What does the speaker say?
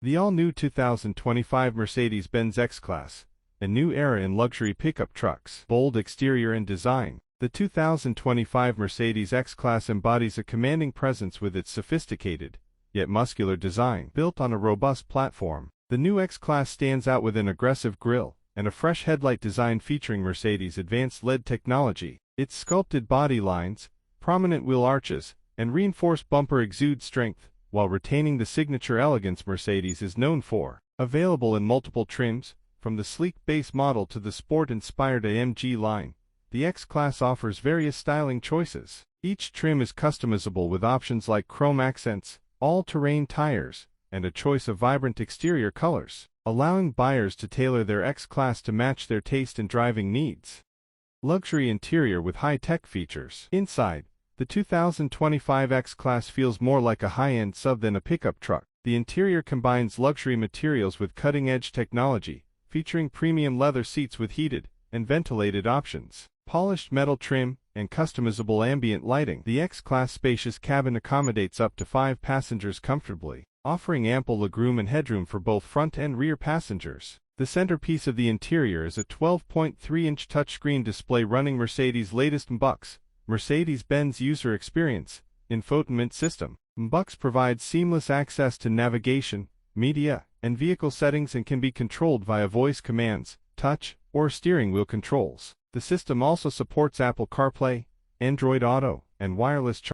The all-new 2025 Mercedes-Benz X-Klasse, a new era in luxury pickup trucks. Bold exterior and design. The 2025 Mercedes X-Klasse embodies a commanding presence with its sophisticated, yet muscular design. Built on a robust platform, the new X-Klasse stands out with an aggressive grille and a fresh headlight design featuring Mercedes' advanced LED technology. Its sculpted body lines, prominent wheel arches, and reinforced bumper exude strength, while retaining the signature elegance Mercedes is known for. Available in multiple trims, from the sleek base model to the sport-inspired AMG line, the X-Klasse offers various styling choices. Each trim is customizable with options like chrome accents, all-terrain tires, and a choice of vibrant exterior colors, allowing buyers to tailor their X-Klasse to match their taste and driving needs. Luxury interior with high-tech features. Inside, the 2025 X-Klasse feels more like a high-end sub than a pickup truck. The interior combines luxury materials with cutting-edge technology, featuring premium leather seats with heated and ventilated options, polished metal trim, and customizable ambient lighting. The X-Klasse spacious cabin accommodates up to 5 passengers comfortably, offering ample legroom and headroom for both front and rear passengers. The centerpiece of the interior is a 12.3-inch touchscreen display running Mercedes' latest MBUX, Mercedes-Benz User Experience, infotainment system. MBUX provides seamless access to navigation, media, and vehicle settings and can be controlled via voice commands, touch, or steering wheel controls. The system also supports Apple CarPlay, Android Auto, and wireless charging.